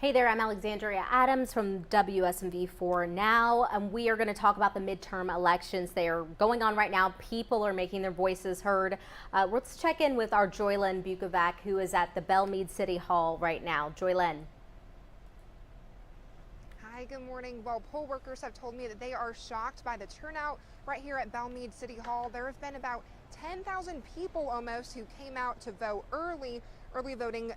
Hey there, I'm Alexandria Adams from WSMV4 Now, and we are going to talk about the midterm elections. They are going on right now. People are making their voices heard. Let's check in with our Joylyn Bukovac, who is at the Belle Meade City Hall right now. Joylyn. Hi, good morning. Well, poll workers have told me that they are shocked by the turnout right here at Belle Meade City Hall. There have been about 10,000 people almost who came out to vote early. Early voting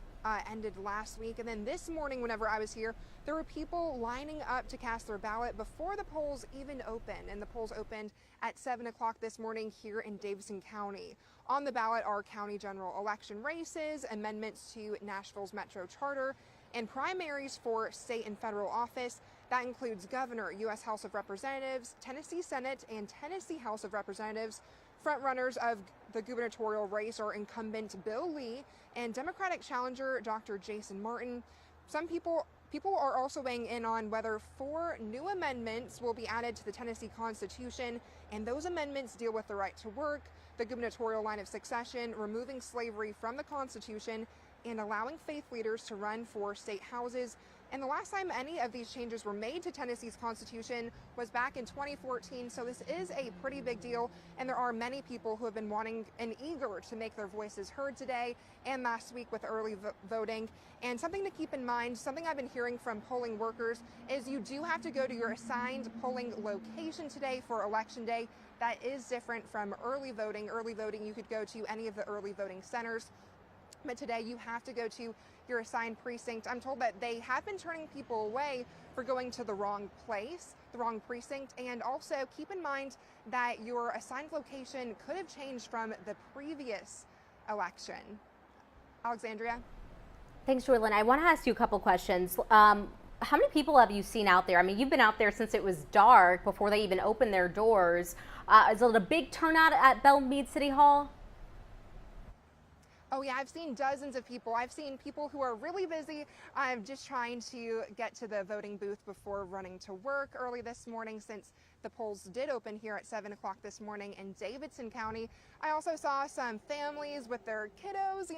ended last week, and then this morning whenever I was here, there were people lining up to cast their ballot before the polls even opened, and the polls opened at 7 o'clock this morning here in Davidson County. On the ballot are county general election races, amendments to Nashville's Metro Charter, and primaries for state and federal office. That includes governor, U.S. House of Representatives, Tennessee Senate, and Tennessee House of Representatives. Frontrunners of the gubernatorial race are incumbent Bill Lee and Democratic challenger Dr. Jason Martin. Some people are also weighing in on whether 4 new amendments will be added to the Tennessee Constitution, and those amendments deal with the right to work, the gubernatorial line of succession, removing slavery from the Constitution, and allowing faith leaders to run for state houses. And the last time any of these changes were made to Tennessee's Constitution was back in 2014, so this is a pretty big deal, and there are many people who have been wanting and eager to make their voices heard today and last week with early voting. And something to keep in mind, something I've been hearing from polling workers, is you do have to go to your assigned polling location today for Election Day. That is different from early voting. Early voting, you could go to any of the early voting centers, but today you have to go to your assigned precinct. I'm told that they have been turning people away for going to the wrong place, the wrong precinct, and also keep in mind that your assigned location could have changed from the previous election. Alexandria? Thanks, Joylyn. I want to ask you a couple questions. How many people have you seen out there? I mean, you've been out there since it was dark, before they even opened their doors. Is it a big turnout at Belle Meade City Hall? Oh yeah, I've seen dozens of people. I've seen people who are really busy. I'm just trying to get to the voting booth before running to work early this morning, since the polls did open here at 7 o'clock this morning in Davidson County. I also saw some families with their kiddos,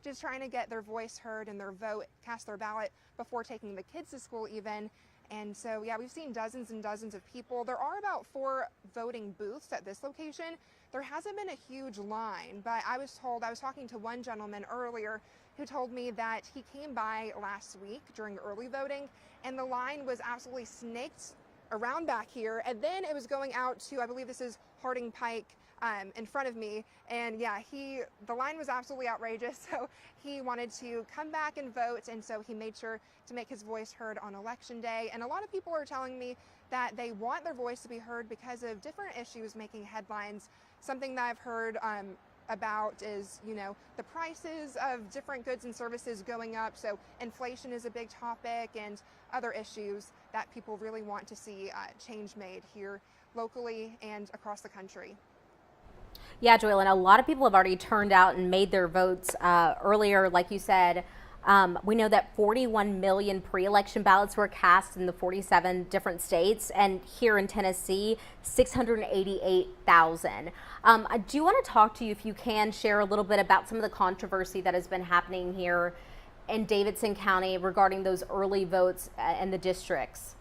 just trying to get their voice heard and their vote, cast their ballot before taking the kids to school even. And so, yeah, we've seen dozens and dozens of people. There are about 4 voting booths at this location. There hasn't been a huge line, but I was talking to one gentleman earlier who told me that he came by last week during early voting, and the line was absolutely snaked around back here, and then it was going out to, I believe this is Harding Pike, in front of me, and yeah, the line was absolutely outrageous, so he wanted to come back and vote, and so he made sure to make his voice heard on Election Day. And a lot of people are telling me that they want their voice to be heard because of different issues making headlines. Something that I've heard about is, the prices of different goods and services going up, so inflation is a big topic, and other issues that people really want to see change made here locally and across the country. Yeah, Joylyn, a lot of people have already turned out and made their votes earlier, like you said. We know that 41 million pre-election ballots were cast in the 47 different states, and here in Tennessee, 688,000. I do want to talk to you, if you can, share a little bit about some of the controversy that has been happening here in Davidson County regarding those early votes in the districts.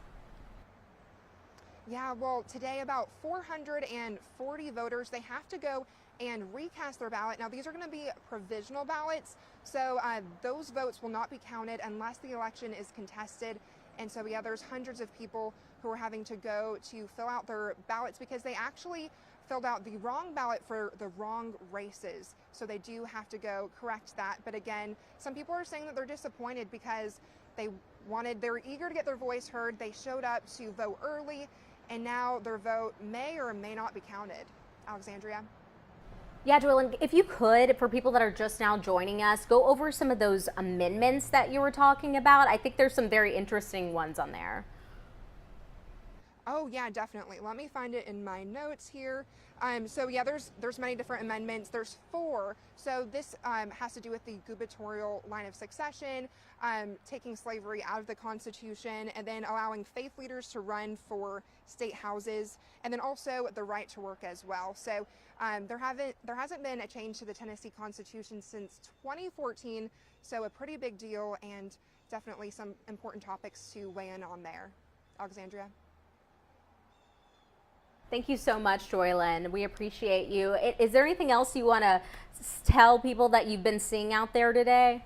Yeah, well, today about 440 voters, they have to go and recast their ballot. Now, these are going to be provisional ballots, so those votes will not be counted unless the election is contested. And so, yeah, there's hundreds of people who are having to go to fill out their ballots because they actually filled out the wrong ballot for the wrong races. So they do have to go correct that. But again, some people are saying that they're disappointed because they were eager to get their voice heard. They showed up to vote early, and now their vote may or may not be counted. Alexandria? Yeah, Joylyn, if you could, for people that are just now joining us, go over some of those amendments that you were talking about. I think there's some very interesting ones on there. Oh yeah, definitely. Let me find it in my notes here. So yeah, there's many different amendments. There's 4. So this has to do with the gubernatorial line of succession, taking slavery out of the Constitution, and then allowing faith leaders to run for state houses, and then also the right to work as well. So there hasn't been a change to the Tennessee Constitution since 2014. So a pretty big deal, and definitely some important topics to weigh in on there. Alexandria. Thank you so much, Joylyn. We appreciate you. Is there anything else you want to tell people that you've been seeing out there today?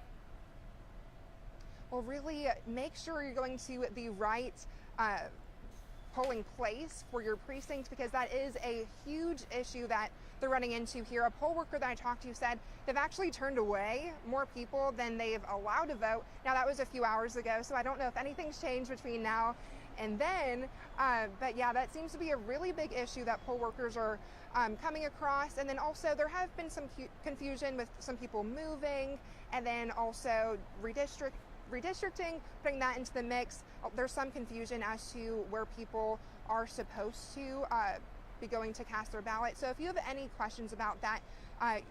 Well, really make sure you're going to the right polling place for your precinct, because that is a huge issue that they're running into here. A poll worker that I talked to said they've actually turned away more people than they've allowed to vote. Now, that was a few hours ago, so I don't know if anything's changed between now and then, but yeah, that seems to be a really big issue that poll workers are coming across. And then also there have been some confusion with some people moving, and then also redistricting, putting that into the mix. There's some confusion as to where people are supposed to be going to cast their ballot. So if you have any questions about that,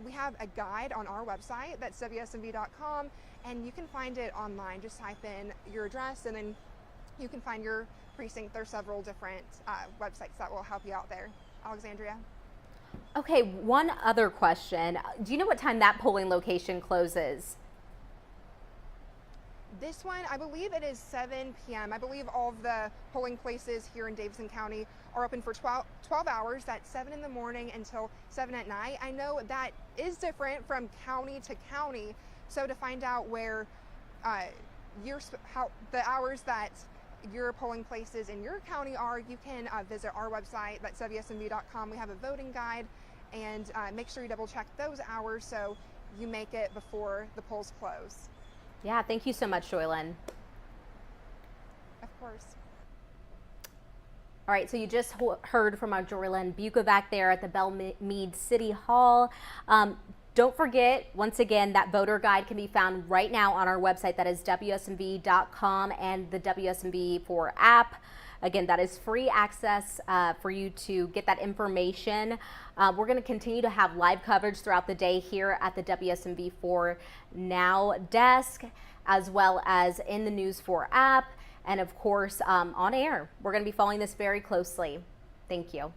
we have a guide on our website, that's WSMV.com, and you can find it online. Just type in your address and then you can find your precinct. There's several different websites that will help you out there. Alexandria. Okay, one other question. Do you know what time that polling location closes? This one, I believe it is 7 p.m. I believe all of the polling places here in Davidson County are open for 12 hours. That's 7 in the morning until 7 at night. I know that is different from county to county. So to find out where the hours that your polling places in your county are, you can visit our website, that's WSMV.com. We have a voting guide, and make sure you double check those hours so you make it before the polls close. Yeah, thank you so much, Joylyn. Of course. All right, so you just heard from our Joylyn Bukovac there at the Bellmead City Hall. Don't forget, once again, that voter guide can be found right now on our website. That is WSMV.com and the WSMV4 app. Again, that is free access for you to get that information. We're going to continue to have live coverage throughout the day here at the WSMV4 Now desk, as well as in the News 4 app, and of course on air. We're going to be following this very closely. Thank you.